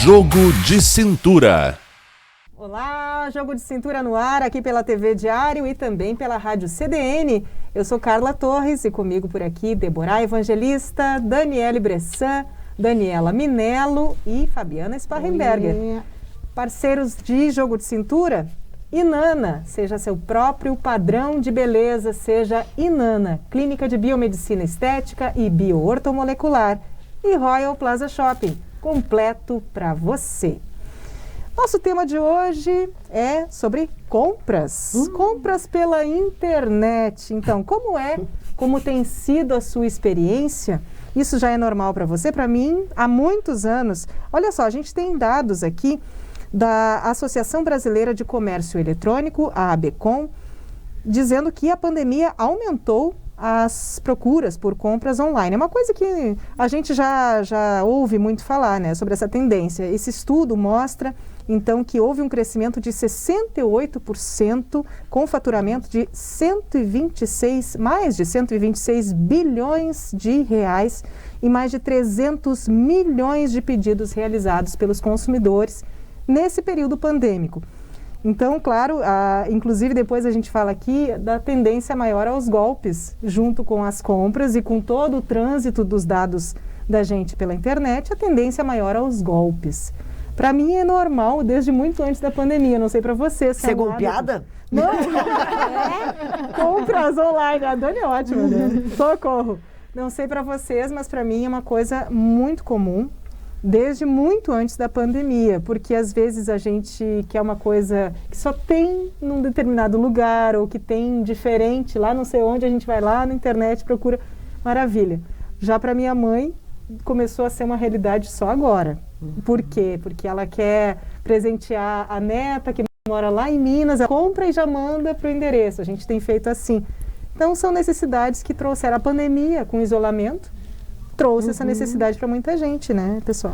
Jogo de Cintura. Olá, Jogo de Cintura no ar, aqui pela TV Diário e também pela Rádio CDN. Eu sou Carla Torres e comigo por aqui Deborah Evangelista, Daniele Bressan, Daniela Minello e Fabiana Sparrenberger. Oi. Parceiros de Jogo de Cintura, Inana, seja seu próprio padrão de beleza, seja Inana, Clínica de Biomedicina Estética e Bioortomolecular. E Royal Plaza Shopping, completo para você. Nosso tema de hoje é sobre compras. Compras pela internet. Então, como tem sido a sua experiência? Isso já é normal para você? Para mim, há muitos anos. Olha só, a gente tem dados aqui da Associação Brasileira de Comércio Eletrônico, a ABECOM, dizendo que a pandemia aumentou as procuras por compras online. É uma coisa que a gente já ouve muito falar, né, sobre essa tendência. Esse estudo mostra, então, que houve um crescimento de 68% com faturamento de mais de 126 bilhões de reais e mais de 300 milhões de pedidos realizados pelos consumidores nesse período pandêmico. Então, claro, inclusive depois a gente fala aqui da tendência maior aos golpes, junto com as compras e com todo o trânsito dos dados da gente pela internet, a tendência maior aos golpes. Para mim é normal, desde muito antes da pandemia, não sei para você. Ser golpeada? Não, compras online, a Dani é ótima, né? Socorro. Não sei para vocês, mas para mim é uma coisa muito comum. Desde muito antes da pandemia, porque às vezes a gente quer uma coisa que só tem num determinado lugar ou que tem diferente lá não sei onde, a gente vai lá na internet, procura, maravilha. Já para minha mãe começou a ser uma realidade só agora. Por quê? Porque ela quer presentear a neta que mora lá em Minas, ela compra e já manda para o endereço, a gente tem feito assim. Então são necessidades que trouxeram a pandemia com isolamento, trouxe essa necessidade para muita gente, né, pessoal?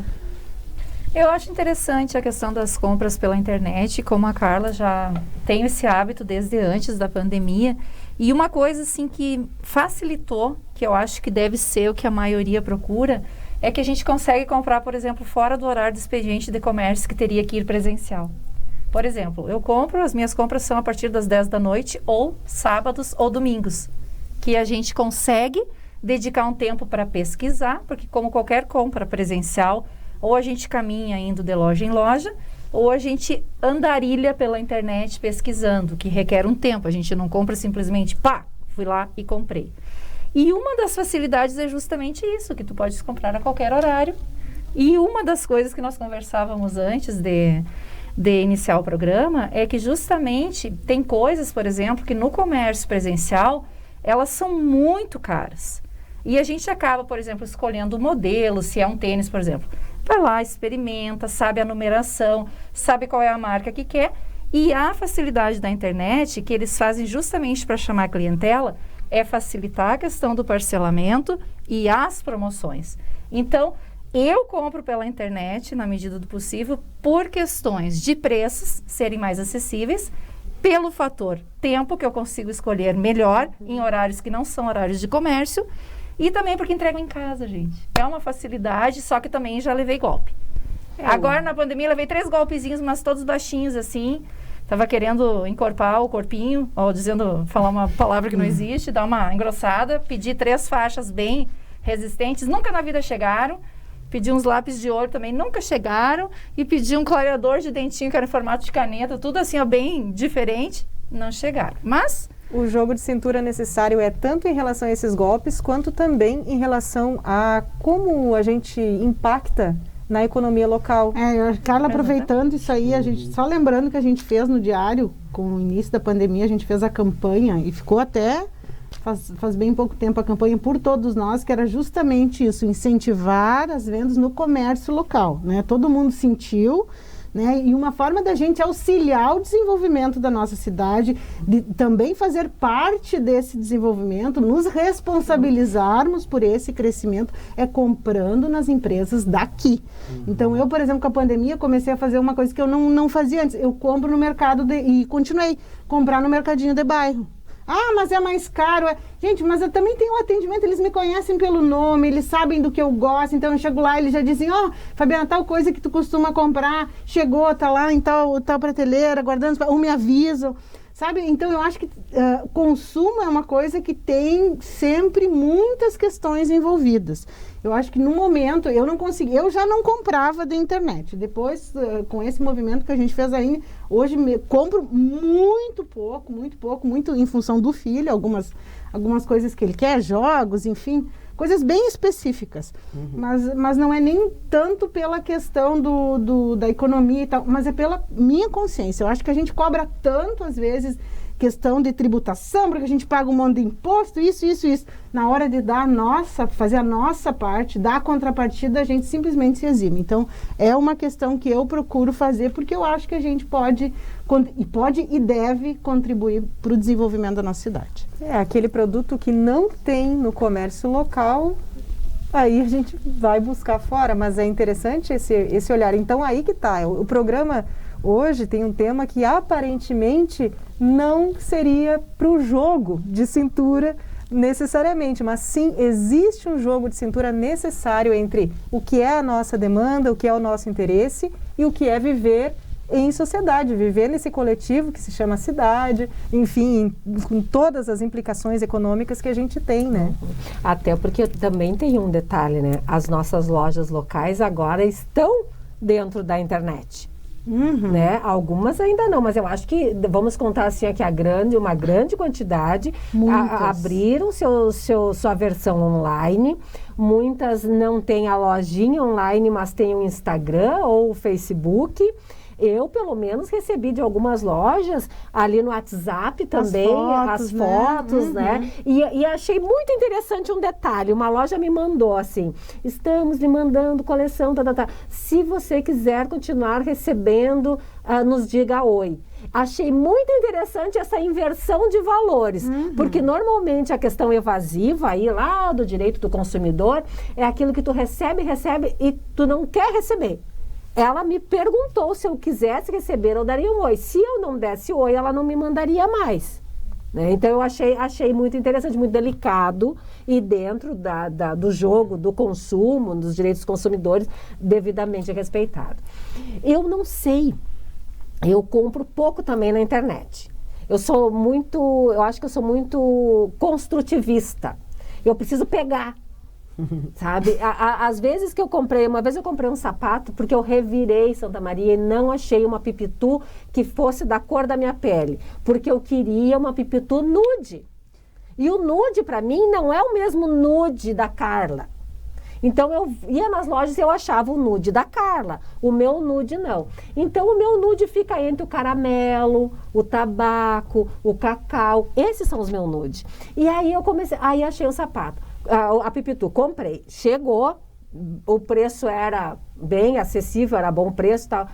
Eu acho interessante a questão das compras pela internet, como a Carla já tem esse hábito desde antes da pandemia. E uma coisa, assim, que facilitou, que eu acho que deve ser o que a maioria procura, é que a gente consegue comprar, por exemplo, fora do horário de expediente de comércio que teria que ir presencial. Por exemplo, as minhas compras são a partir das 10 da noite, ou sábados ou domingos, que a gente consegue dedicar um tempo para pesquisar, porque como qualquer compra presencial, ou a gente caminha indo de loja em loja, ou a gente andarilha pela internet pesquisando, que requer um tempo. A gente não compra simplesmente, fui lá e comprei. E uma das facilidades é justamente isso, que tu podes comprar a qualquer horário. E uma das coisas que nós conversávamos antes de iniciar o programa é que justamente tem coisas, por exemplo, que no comércio presencial, elas são muito caras. E a gente acaba, por exemplo, escolhendo o modelo, se é um tênis, por exemplo. Vai lá, experimenta, sabe a numeração, sabe qual é a marca que quer. E a facilidade da internet, que eles fazem justamente para chamar a clientela, é facilitar a questão do parcelamento e as promoções. Então, eu compro pela internet, na medida do possível, por questões de preços serem mais acessíveis, pelo fator tempo, que eu consigo escolher melhor em horários que não são horários de comércio, e também porque entrego em casa, gente. É uma facilidade, só que também já levei golpe. Agora, na pandemia, levei 3 golpezinhos, mas todos baixinhos, assim. Tava querendo encorpar o corpinho, falar uma palavra que não existe, dar uma engrossada. Pedi 3 faixas bem resistentes, nunca na vida chegaram. Pedi uns lápis de ouro também, nunca chegaram. E pedi um clareador de dentinho, que era em formato de caneta, tudo assim, bem diferente. Não chegaram. Mas o jogo de cintura necessário é tanto em relação a esses golpes, quanto também em relação a como a gente impacta na economia local. Carla, aproveitando isso aí, a gente, só lembrando que a gente fez no Diário, com o início da pandemia, a gente fez a campanha e ficou até faz bem pouco tempo a campanha Por Todos Nós, que era justamente isso, incentivar as vendas no comércio local, né? Todo mundo sentiu, né? E uma forma da gente auxiliar o desenvolvimento da nossa cidade, de também fazer parte desse desenvolvimento, nos responsabilizarmos por esse crescimento, é comprando nas empresas daqui. Então, eu, por exemplo, com a pandemia, comecei a fazer uma coisa que eu não fazia antes. Eu compro no mercado e continuei comprar no mercadinho de bairro. Ah, mas é mais caro. Gente, mas eu também tenho um atendimento, eles me conhecem pelo nome, eles sabem do que eu gosto, então eu chego lá e eles já dizem, Fabiana, tal coisa que tu costuma comprar, chegou, tá lá em tal prateleira, guardando, ou me avisam. Sabe? Então, eu acho que consumo é uma coisa que tem sempre muitas questões envolvidas. Eu acho que no momento, eu já não comprava da internet. Depois, com esse movimento que a gente fez aí, hoje compro muito pouco, muito em função do filho, algumas coisas que ele quer, jogos, enfim, coisas bem específicas. Mas não é nem tanto pela questão da economia e tal, mas é pela minha consciência. Eu acho que a gente cobra tanto, às vezes, questão de tributação, porque a gente paga um monte de imposto, isso. Na hora de fazer a nossa parte, dar a contrapartida, a gente simplesmente se exime. Então, é uma questão que eu procuro fazer, porque eu acho que a gente pode e deve contribuir para o desenvolvimento da nossa cidade. Aquele produto que não tem no comércio local, aí a gente vai buscar fora, mas é interessante esse olhar. Então, aí que está. O programa hoje tem um tema que aparentemente não seria para o jogo de cintura necessariamente, mas sim existe um jogo de cintura necessário entre o que é a nossa demanda, o que é o nosso interesse e o que é viver em sociedade, viver nesse coletivo que se chama cidade, enfim, com todas as implicações econômicas que a gente tem, né? Até porque também tem um detalhe, né? As nossas lojas locais agora estão dentro da internet. Né? Algumas ainda não, mas eu acho que vamos contar assim aqui uma grande quantidade abriram sua versão online. Muitas não têm a lojinha online, mas têm o Instagram ou o Facebook. Eu, pelo menos, recebi de algumas lojas, ali no WhatsApp também, as fotos, né? E achei muito interessante um detalhe. Uma loja me mandou assim, estamos lhe mandando coleção, Se você quiser continuar recebendo, nos diga oi. Achei muito interessante essa inversão de valores, porque normalmente a questão evasiva aí lá do direito do consumidor é aquilo que tu recebe e tu não quer receber. Ela me perguntou se eu quisesse receber, eu daria um oi. Se eu não desse oi, ela não me mandaria mais. Né? Então, eu achei muito interessante, muito delicado e dentro do jogo, do consumo, dos direitos dos consumidores, devidamente respeitado. Eu não sei, eu compro pouco também na internet. Eu acho que eu sou muito construtivista. Eu preciso pegar. Sabe? Às vezes que uma vez eu comprei um sapato porque eu revirei Santa Maria e não achei uma pipitu que fosse da cor da minha pele, porque eu queria uma pipitu nude. E o nude para mim não é o mesmo nude da Carla. Então eu ia nas lojas e eu achava o nude da Carla, o meu nude não. Então o meu nude fica entre o caramelo, o tabaco, o cacau, esses são os meus nudes. E aí aí achei o sapato. A pipitu, comprei, chegou, o preço era bem acessível, era bom preço e tal.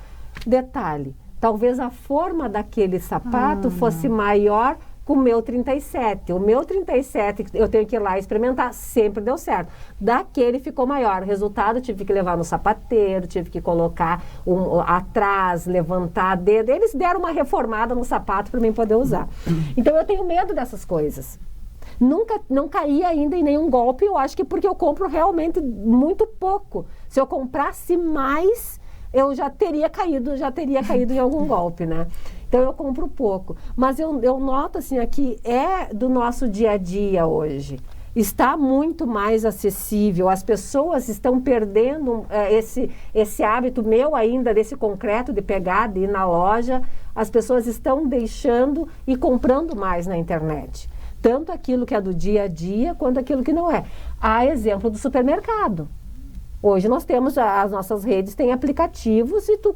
Detalhe, talvez a forma daquele sapato fosse maior que o meu 37. O meu 37, eu tenho que ir lá experimentar, sempre deu certo. Daquele ficou maior. Resultado, tive que levar no sapateiro, tive que colocar atrás, levantar dedo. Eles deram uma reformada no sapato para mim poder usar. Então eu tenho medo dessas coisas. Não caí ainda em nenhum golpe, eu acho que porque eu compro realmente muito pouco. Se eu comprasse mais, eu já teria caído em algum golpe, né? Então eu compro pouco. Mas eu noto assim, aqui do nosso dia a dia hoje. Está muito mais acessível, as pessoas estão perdendo esse hábito meu ainda, desse concreto de pegar, de ir na loja, as pessoas estão deixando e comprando mais na internet. Tanto aquilo que é do dia a dia, quanto aquilo que não é. Há exemplo do supermercado. Hoje nós temos, as nossas redes têm aplicativos e tu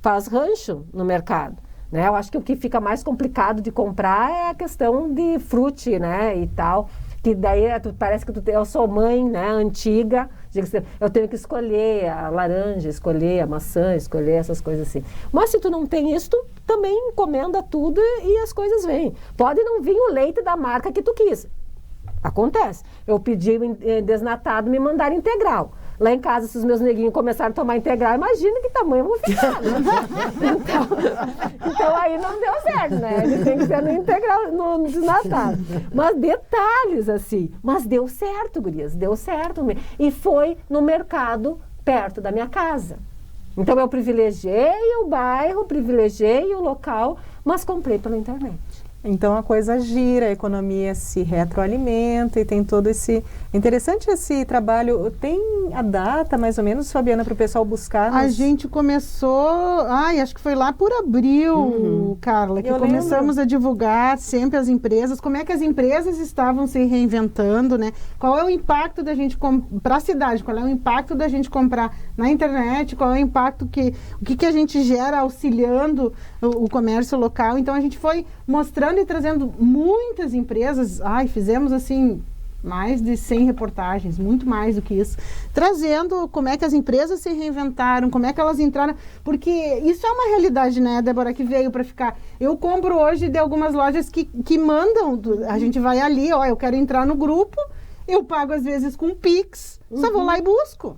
faz rancho no mercado. Né? Eu acho que o que fica mais complicado de comprar é a questão de frute, né, e tal. Que daí parece que eu sou mãe, né, antiga, eu tenho que escolher a laranja, escolher a maçã, escolher essas coisas assim. Mas se tu não tem isso, tu também encomenda tudo e as coisas vêm. Pode não vir o leite da marca que tu quis. Acontece. Eu pedi desnatado, me mandaram integral. Lá em casa, se os meus neguinhos começaram a tomar integral, imagina que tamanho eu vou ficar. Né? Então, Então aí não deu certo, né? Ele tem que ser no integral, no desnatado. Mas detalhes, assim. Mas deu certo, gurias, deu certo. E foi no mercado perto da minha casa. Então eu privilegiei o bairro, privilegiei o local, mas comprei pela internet. Então a coisa gira, a economia se retroalimenta e tem todo esse... Interessante esse trabalho. Tem a data, mais ou menos, Fabiana, para o pessoal buscar? A gente começou... acho que foi lá por abril, Carla, que começamos a divulgar sempre as empresas, como é que as empresas estavam se reinventando, né? Qual é o impacto da gente para a cidade, qual é o impacto da gente comprar na internet, qual é o impacto o que a gente gera auxiliando o comércio local. Então a gente foi mostrando e trazendo muitas empresas, fizemos assim mais de 100 reportagens, muito mais do que isso, trazendo como é que as empresas se reinventaram, como é que elas entraram, porque isso é uma realidade, né, Débora, que veio para ficar. Eu compro hoje de algumas lojas que mandam, a gente vai ali, eu quero entrar no grupo, eu pago às vezes com Pix, só vou lá e busco,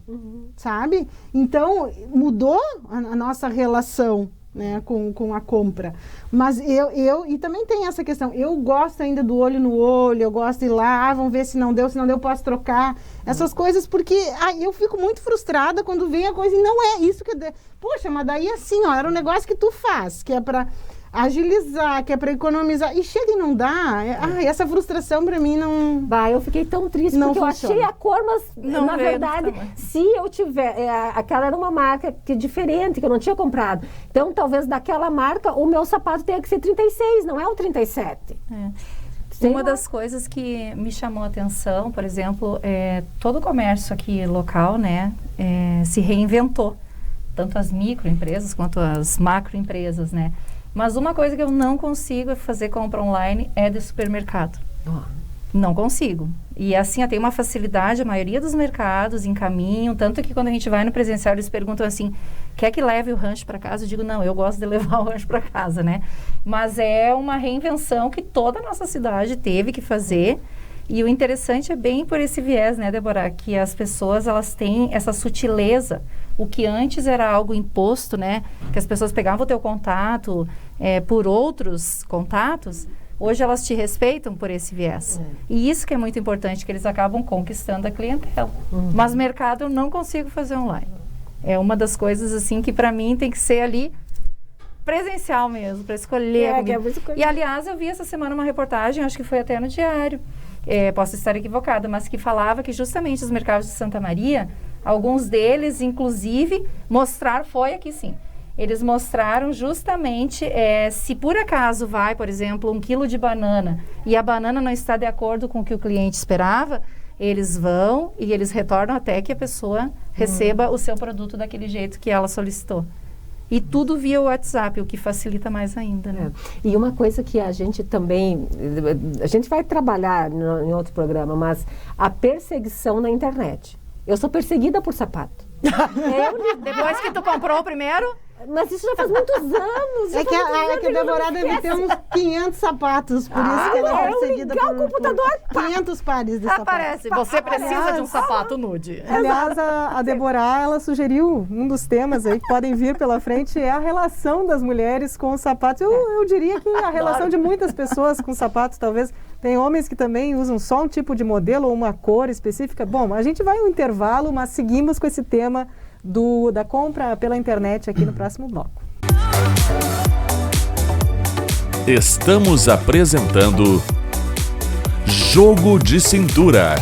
sabe? Então, mudou a nossa relação, né, com a compra. Mas e também tem essa questão, eu gosto ainda do olho no olho, eu gosto de ir lá, vamos ver se não deu, posso trocar, essas coisas, porque eu fico muito frustrada quando vem a coisa e não é isso que... Poxa, mas daí assim, era um negócio que tu faz, que é para agilizar, que é para economizar, e chega e não dá. Essa frustração para mim não... Eu fiquei tão triste, não porque funciona. Eu achei a cor, mas não na verdade, se eu tiver... aquela era uma marca diferente, que eu não tinha comprado. Então, talvez daquela marca, o meu sapato tenha que ser 36, não é o 37. Uma das coisas que me chamou a atenção, por exemplo, todo o comércio aqui local, né, se reinventou. Tanto as microempresas quanto as macroempresas, né? Mas uma coisa que eu não consigo fazer compra online é de supermercado. Não consigo. E assim, tem uma facilidade, a maioria dos mercados encaminham, tanto que quando a gente vai no presencial, eles perguntam assim, quer que leve o rancho para casa? Eu digo, não, eu gosto de levar o rancho para casa, né? Mas é uma reinvenção que toda a nossa cidade teve que fazer. E o interessante é bem por esse viés, né, Débora, que as pessoas, elas têm essa sutileza. O que antes era algo imposto, né, que as pessoas pegavam o teu contato por outros contatos, hoje elas te respeitam por esse viés. E isso que é muito importante, que eles acabam conquistando a clientela. Mas mercado eu não consigo fazer online. É uma das coisas, assim, que para mim tem que ser ali presencial mesmo, para escolher. E, aliás, eu vi essa semana uma reportagem, acho que foi até no Diário, posso estar equivocada, mas que falava que justamente os mercados de Santa Maria, alguns deles, inclusive, foi aqui sim, eles mostraram justamente, se por acaso vai, por exemplo, 1 quilo de banana, e a banana não está de acordo com o que o cliente esperava, eles vão e eles retornam até que a pessoa receba o seu produto daquele jeito que ela solicitou. E tudo via WhatsApp, o que facilita mais ainda, né? E uma coisa que a gente também... A gente vai trabalhar em outro programa, mas a perseguição na internet. Eu sou perseguida por sapato. Depois que tu comprou o primeiro? Mas isso já faz muitos anos. Que a Débora deve ter uns 500 sapatos, por isso que ela é perseguida por computador. 500 pares de sapatos. Aparece, você precisa de um sapato nude. Aliás, a Débora, ela sugeriu um dos temas aí que podem vir pela frente, é a relação das mulheres com os sapatos. Eu diria que a relação de muitas pessoas com sapatos, talvez. Tem homens que também usam só um tipo de modelo ou uma cor específica. Bom, a gente vai um intervalo, mas seguimos com esse tema da compra pela internet aqui no próximo bloco. Estamos apresentando Jogo de Cintura.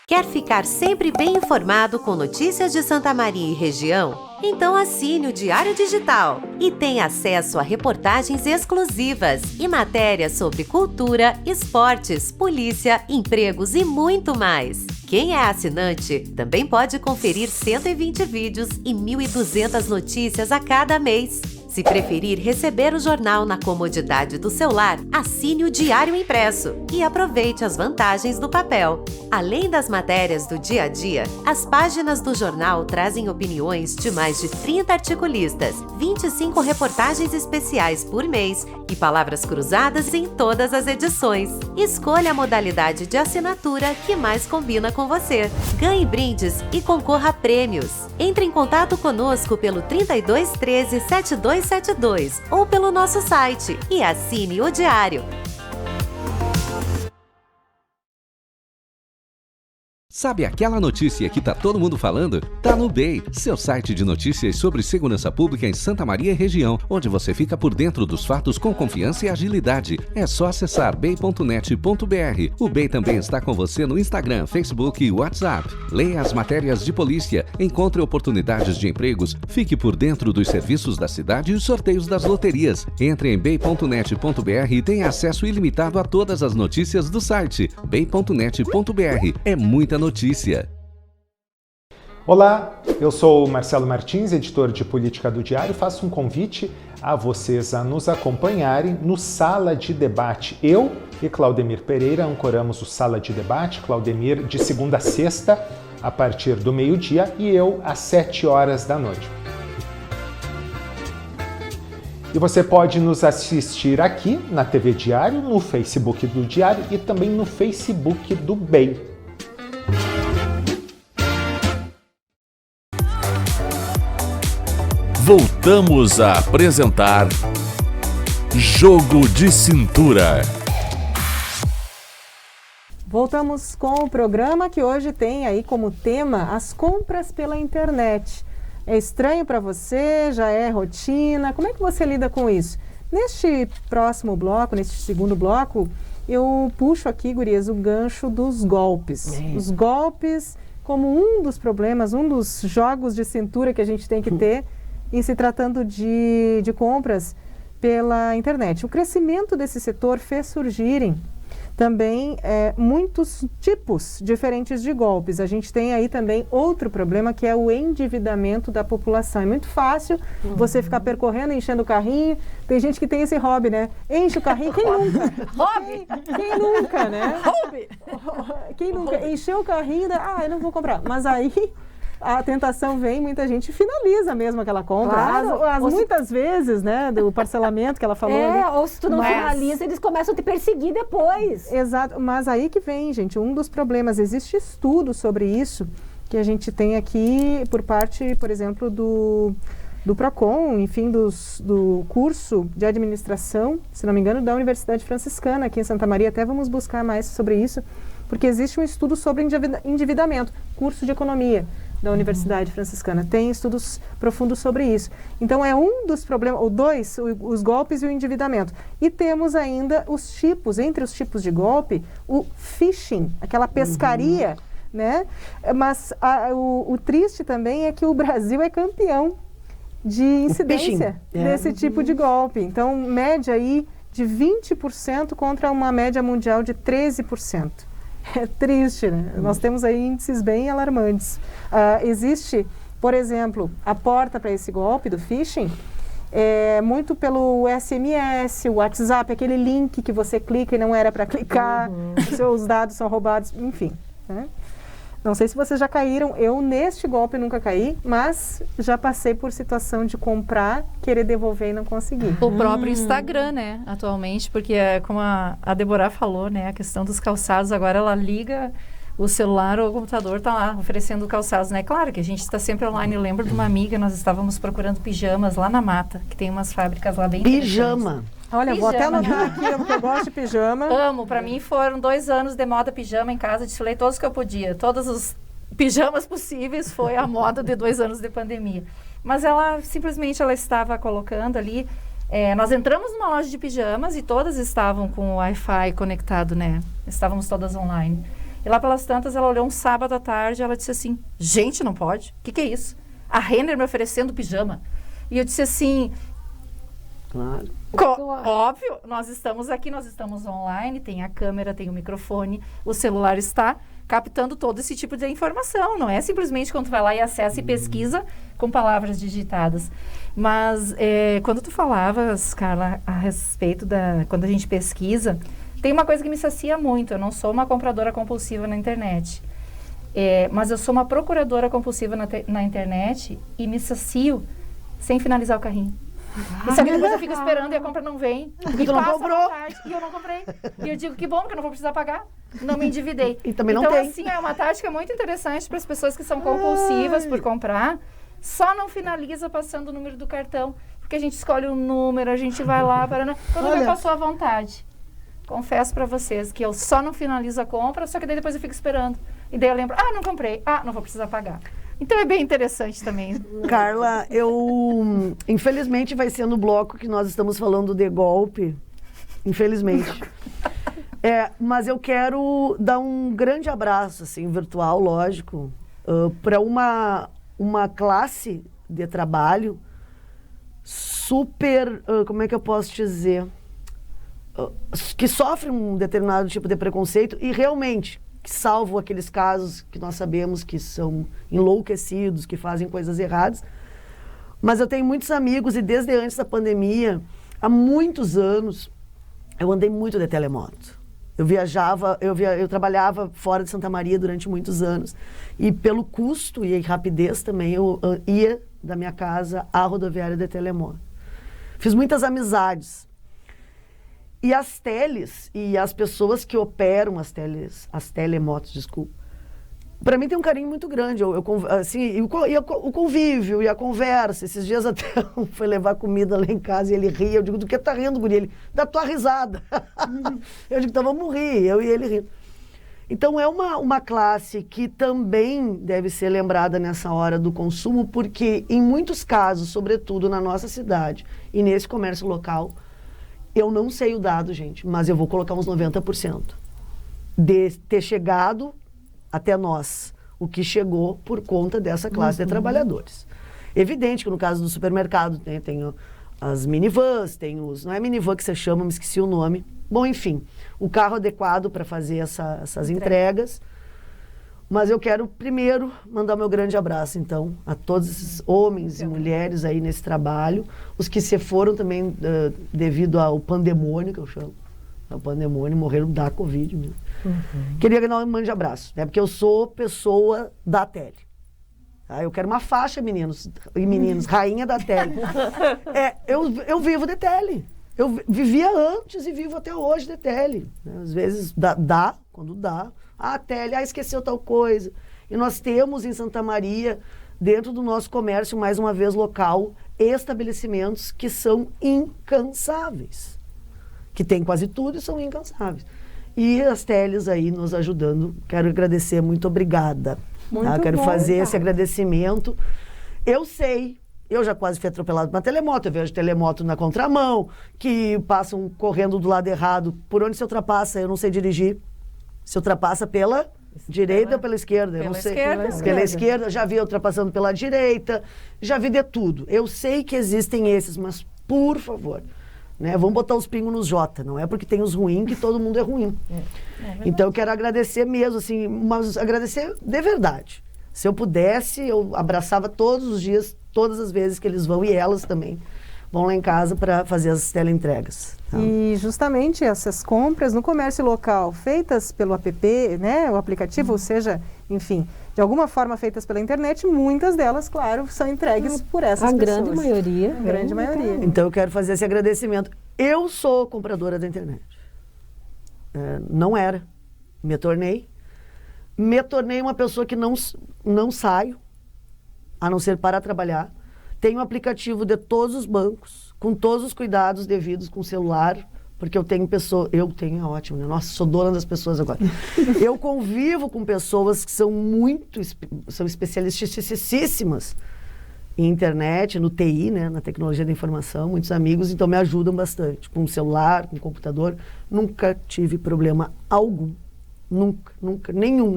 Quer ficar sempre bem informado com notícias de Santa Maria e região? Então assine o Diário Digital e tenha acesso a reportagens exclusivas e matérias sobre cultura, esportes, polícia, empregos e muito mais. Quem é assinante também pode conferir 120 vídeos e 1.200 notícias a cada mês. Se preferir receber o jornal na comodidade do seu lar, assine o Diário Impresso e aproveite as vantagens do papel. Além das matérias do dia a dia, as páginas do jornal trazem opiniões de mais de 30 articulistas, 25 reportagens especiais por mês e palavras cruzadas em todas as edições. Escolha a modalidade de assinatura que mais combina com você. Ganhe brindes e concorra a prêmios. Entre em contato conosco pelo 3213 7272 ou pelo nosso site e assine o Diário. Sabe aquela notícia que tá todo mundo falando? Tá no BEI, seu site de notícias sobre segurança pública em Santa Maria e região, onde você fica por dentro dos fatos com confiança e agilidade. É só acessar bei.net.br. O BEI também está com você no Instagram, Facebook e WhatsApp. Leia as matérias de polícia, encontre oportunidades de empregos, fique por dentro dos serviços da cidade e os sorteios das loterias. Entre em bei.net.br e tenha acesso ilimitado a todas as notícias do site. bei.net.br. É muita notícia. Olá, eu sou o Marcelo Martins, editor de política do Diário. Faço um convite a vocês a nos acompanharem no Sala de Debate. Eu e Claudemir Pereira ancoramos o Sala de Debate, Claudemir de segunda a sexta, a partir do meio-dia, e eu às 7 horas da noite. E você pode nos assistir aqui na TV Diário, no Facebook do Diário e também no Facebook do BEI. Voltamos a apresentar Jogo de Cintura. Voltamos com o programa que hoje tem aí como tema as compras pela internet. É estranho para você? Já é rotina? Como é que você lida com isso? Neste próximo bloco, neste segundo bloco, eu puxo aqui, gurias, o gancho dos golpes. Os golpes como um dos problemas, um dos jogos de cintura que a gente tem que ter em se tratando de compras pela internet. O crescimento desse setor fez surgirem também muitos tipos diferentes de golpes. A gente tem aí também outro problema, que é o endividamento da população. É muito fácil você ficar percorrendo, enchendo o carrinho. Tem gente que tem esse hobby, né? Enche o carrinho, quem nunca? Hobby! Quem nunca, né? Hobby! Quem nunca? Encheu o carrinho, eu não vou comprar. Mas aí a tentação vem, muita gente finaliza mesmo aquela compra. Claro. Muitas vezes, né, do parcelamento que ela falou. Ou se tu não finaliza, eles começam a te perseguir depois. Exato, mas aí que vem, gente, um dos problemas. Existe estudo sobre isso, que a gente tem aqui por parte, por exemplo, do PROCON, enfim, do curso de administração, se não me engano, da Universidade Franciscana, aqui em Santa Maria. Até vamos buscar mais sobre isso, porque existe um estudo sobre endividamento, curso de economia da Universidade Franciscana. Tem estudos profundos sobre isso. Então, é um dos problemas, ou dois, os golpes e o endividamento. E temos ainda os tipos, entre os tipos de golpe, o phishing, aquela pescaria, né? Mas o triste também é que o Brasil é campeão de incidência desse tipo de golpe. Então, média aí de 20% contra uma média mundial de 13%. É triste, né? Nós temos aí índices bem alarmantes. Existe, por exemplo, a porta para esse golpe do phishing muito pelo SMS, o WhatsApp, aquele link que você clica e não era para clicar, seus dados são roubados, enfim, né? Não sei se vocês já caíram, eu neste golpe nunca caí, mas já passei por situação de comprar, querer devolver e não conseguir. O próprio Instagram, né, atualmente, porque como a Deborah falou, né, a questão dos calçados, agora ela liga o celular ou o computador, tá lá oferecendo calçados, né? Claro que a gente está sempre online. Eu lembro de uma amiga, nós estávamos procurando pijamas lá na Mata, que tem umas fábricas lá bem Pijama. Olha, vou até anotar aqui, porque eu gosto de pijama. Amo, pra mim foram 2 anos de moda pijama em casa, desfilei todos que eu podia. Todos os pijamas possíveis foi a moda de 2 anos de pandemia. Mas ela, simplesmente, ela estava colocando ali, nós entramos numa loja de pijamas e todas estavam com o Wi-Fi conectado, né? Estávamos todas online. E lá pelas tantas, ela olhou um sábado à tarde e ela disse assim, gente, não pode? O que é isso? A Renner me oferecendo pijama. E eu disse assim... Claro. Óbvio, nós estamos aqui, nós estamos online, tem a câmera, tem o microfone, o celular está captando todo esse tipo de informação. Não é simplesmente quando tu vai lá e acessa e pesquisa com palavras digitadas. Mas quando tu falavas, Carla, a respeito quando a gente pesquisa, tem uma coisa que me sacia muito. Eu não sou uma compradora compulsiva na internet, mas eu sou uma procuradora compulsiva na internet e me sacio sem finalizar o carrinho. E só que depois eu fico esperando e a compra não vem. Porque E tu não passa comprou. uma tarde e eu não comprei. E eu digo, que bom, porque eu não vou precisar pagar. Não me endividei. E também não então, tem. assim, é uma tática muito interessante para as pessoas que são compulsivas por comprar. Só não finaliza passando o número do cartão. Porque a gente escolhe um número, a gente vai lá, quando Olha. vai passou à vontade. Confesso para vocês que eu só não finalizo a compra, só que daí depois eu fico esperando. E daí eu lembro, não comprei, não vou precisar pagar. Então é bem interessante também. Carla, infelizmente vai ser no bloco que nós estamos falando de golpe. Infelizmente. Mas eu quero dar um grande abraço, assim, virtual, lógico, para uma classe de trabalho super, como é que eu posso dizer, que sofre um determinado tipo de preconceito e realmente, salvo aqueles casos que nós sabemos que são enlouquecidos, que fazem coisas erradas. Mas eu tenho muitos amigos e desde antes da pandemia, há muitos anos, eu andei muito de telemoto. Eu trabalhava fora de Santa Maria durante muitos anos e pelo custo e rapidez também eu ia da minha casa à rodoviária de telemoto. Fiz muitas amizades. E as teles e as pessoas que operam as telemotos, desculpa, para mim tem um carinho muito grande. O convívio e a conversa. Esses dias até foi levar comida lá em casa e ele ria. Eu digo, do que tá rindo, guri? Ele, da tua risada. Eu digo, então vamos rir, eu e ele rindo. Então é uma classe que também deve ser lembrada nessa hora do consumo, porque em muitos casos, sobretudo na nossa cidade e nesse comércio local, eu não sei o dado, gente, mas eu vou colocar uns 90% de ter chegado até nós, o que chegou por conta dessa classe de trabalhadores. Evidente que no caso do supermercado, né, tem as minivans, tem os... Não é minivan que você chama, me esqueci o nome. Bom, enfim, o carro adequado para fazer essas entregas. Mas eu quero primeiro mandar meu grande abraço, então, a todos esses homens e mulheres aí nesse trabalho, os que se foram também devido ao pandemônio, que eu chamo. O pandemônio, morreram da Covid mesmo. Queria dar um grande abraço, né? Porque eu sou pessoa da tele. Tá? Eu quero uma faixa, meninos e meninas, rainha da tele. Eu vivo de tele. Eu vivia antes e vivo até hoje de tele. Né? Às vezes dá, quando dá. Tele, esqueceu tal coisa. E nós temos em Santa Maria, dentro do nosso comércio, mais uma vez local, estabelecimentos que são incansáveis. Que tem quase tudo e são incansáveis. E as teles aí nos ajudando. Quero agradecer, muito obrigada. Quero fazer esse agradecimento. Eu sei, eu já quase fui atropelado por uma telemoto, eu vejo telemoto na contramão, que passam correndo do lado errado. Por onde se ultrapassa, eu não sei dirigir. Se ultrapassa pela direita ou pela esquerda? Eu não sei. Pela esquerda, já vi ultrapassando pela direita, já vi de tudo. Eu sei que existem esses, mas por favor, né, vamos botar os pingos nos J, não é porque tem os ruins que todo mundo é ruim. Então eu quero agradecer mesmo, assim, mas agradecer de verdade. Se eu pudesse, eu abraçava todos os dias, todas as vezes que eles vão, e elas também vão lá em casa para fazer as teleentregas. E justamente essas compras no comércio local, feitas pelo app, né, o aplicativo, ou seja, enfim, de alguma forma feitas pela internet, muitas delas, claro, são entregues por essas pessoas. A grande maioria. A grande maioria. Então eu quero fazer esse agradecimento. Eu sou compradora da internet. Não era. Me tornei uma pessoa que não saio, a não ser para trabalhar. Tenho um aplicativo de todos os bancos, com todos os cuidados devidos com o celular, porque eu tenho é ótimo, né? Nossa, sou dona das pessoas agora. Eu convivo com pessoas que são especialistíssimas em internet, no TI, né? Na tecnologia da informação, muitos amigos, então me ajudam bastante, com o celular, com o computador. Nunca tive problema algum, nunca, nem o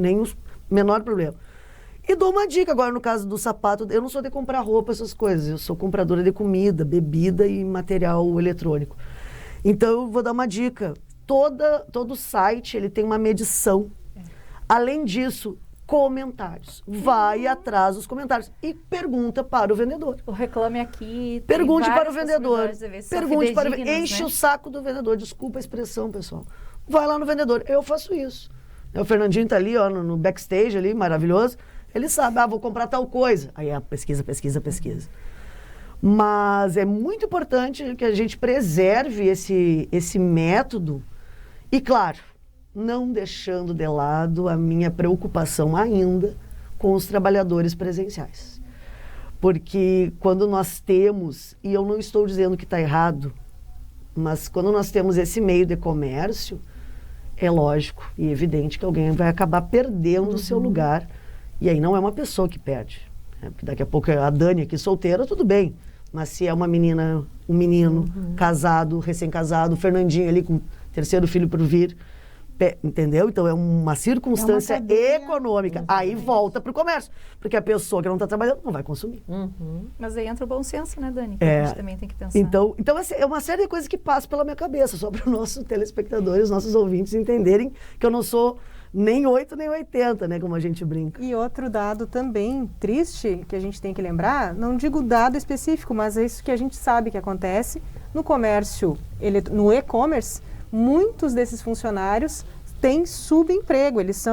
menor problema. E dou uma dica agora no caso do sapato. Eu não sou de comprar roupa, essas coisas. Eu sou compradora de comida, bebida e material eletrônico. Então eu vou dar uma dica. Todo site ele tem uma medição. Além disso, comentários. Vai atrás dos comentários e pergunta para o vendedor. O Reclame Aqui. Pergunte para o vendedor. Pergunte para o vendedor. Enche o saco do vendedor. Desculpa a expressão, pessoal. Vai lá no vendedor. Eu faço isso. O Fernandinho está ali, ó, no backstage ali, maravilhoso. Ele sabe, vou comprar tal coisa. Aí pesquisa. Mas é muito importante que a gente preserve esse método e, claro, não deixando de lado a minha preocupação ainda com os trabalhadores presenciais. Porque quando nós temos, e eu não estou dizendo que está errado, mas quando nós temos esse meio de comércio, é lógico e evidente que alguém vai acabar perdendo o seu lugar. E aí não é uma pessoa que perde. Porque daqui a pouco a Dani aqui solteira, tudo bem. Mas se é uma menina, um menino, casado, recém-casado, o Fernandinho ali com o terceiro filho por vir, entendeu? Então é uma circunstância econômica. Aí volta para o comércio. Porque a pessoa que não está trabalhando não vai consumir. Mas aí entra o bom senso, né, Dani? Que a gente também tem que pensar. Então assim, é uma série de coisas que passam pela minha cabeça, só para os nossos telespectadores, os nossos ouvintes entenderem que eu não sou nem 8 nem 80, né, como a gente brinca. E outro dado também triste que a gente tem que lembrar, não digo dado específico, mas é isso que a gente sabe que acontece no comércio, no e-commerce. Muitos desses funcionários têm subemprego, eles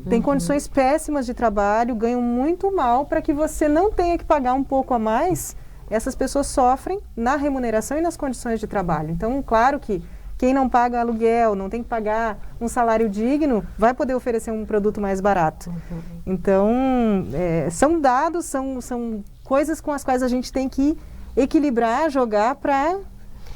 têm condições péssimas de trabalho, ganham muito mal para que você não tenha que pagar um pouco a mais. Essas pessoas sofrem na remuneração e nas condições de trabalho. Então, claro que quem não paga aluguel, não tem que pagar um salário digno, vai poder oferecer um produto mais barato. Então, são dados, são coisas com as quais a gente tem que equilibrar, jogar para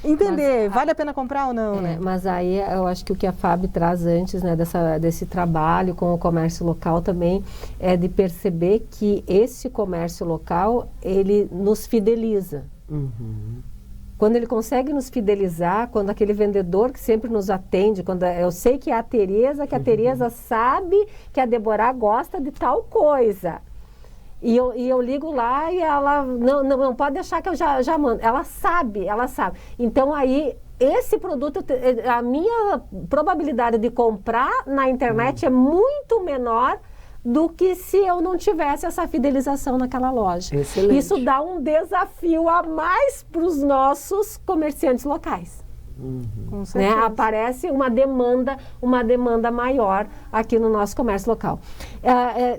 entender, vale a pena comprar ou não, né? Mas aí eu acho que o que a Fábio traz antes, né, desse trabalho com o comércio local também é de perceber que esse comércio local, ele nos fideliza. Quando ele consegue nos fidelizar, quando aquele vendedor que sempre nos atende, quando eu sei que é a Tereza, que a Tereza sabe que a Deborah gosta de tal coisa. E eu ligo lá e ela, não pode deixar que eu já mando. Ela sabe. Então aí, esse produto, a minha probabilidade de comprar na internet é muito menor do que se eu não tivesse essa fidelização naquela loja. Excelente. Isso dá um desafio a mais para os nossos comerciantes locais. Né? Aparece uma demanda maior aqui no nosso comércio local.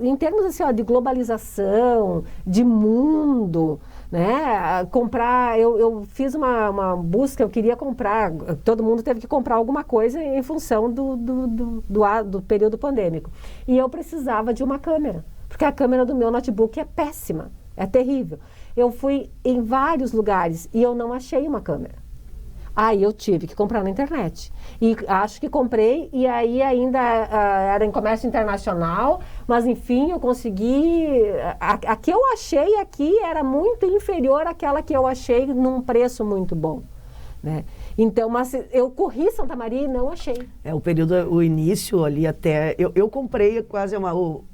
Em termos assim, de globalização, de mundo, né? Comprar, eu fiz uma busca, eu queria comprar, todo mundo teve que comprar alguma coisa em função do período pandêmico. E eu precisava de uma câmera, porque a câmera do meu notebook é péssima, é terrível. Eu fui em vários lugares e eu não achei uma câmera. Aí eu tive que comprar na internet. E acho que comprei, e aí ainda era em comércio internacional, mas enfim, eu consegui. A que eu achei aqui era muito inferior àquela que eu achei num preço muito bom. Né? Então, mas eu corri Santa Maria e não achei. O início ali até. Eu comprei quase a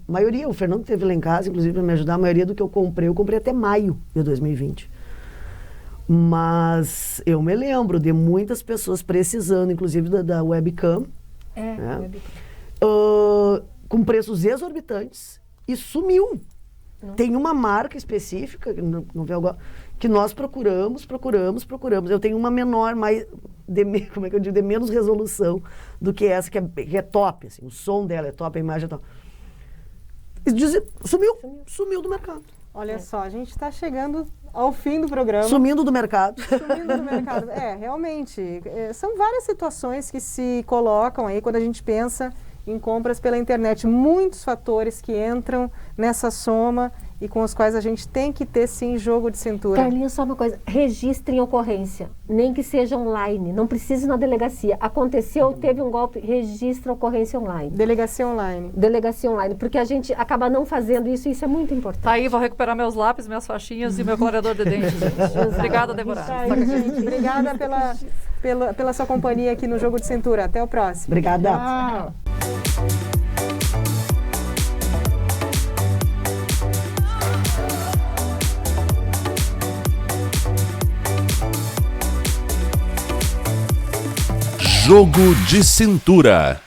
maioria, o Fernando teve lá em casa, inclusive, para me ajudar, a maioria do que eu comprei até maio de 2020. Mas eu me lembro de muitas pessoas precisando, inclusive da webcam, né? Webcam. Com preços exorbitantes, e sumiu. Tem uma marca específica, não vê agora, que nós procuramos. Eu tenho uma menor, como é que eu digo, de menos resolução do que essa, que é top. Assim, o som dela é top, a imagem é top. Sumiu do mercado. Olha só, a gente está chegando ao fim do programa. Sumindo do mercado. Realmente. São várias situações que se colocam aí quando a gente pensa em compras pela internet. Muitos fatores que entram nessa soma e com os quais a gente tem que ter, sim, jogo de cintura. Carlinhos, só uma coisa. Registrem ocorrência. Nem que seja online. Não precisa ir na delegacia. Aconteceu, teve um golpe, registra ocorrência online. Delegacia online. Delegacia online. Porque a gente acaba não fazendo isso e isso é muito importante. Tá aí, vou recuperar meus lápis, minhas faixinhas e meu clareador de dentes. Obrigada, Deborah. Obrigada pela sua companhia aqui no Jogo de Cintura. Até o próximo. Obrigada. Tchau. Jogo de Cintura.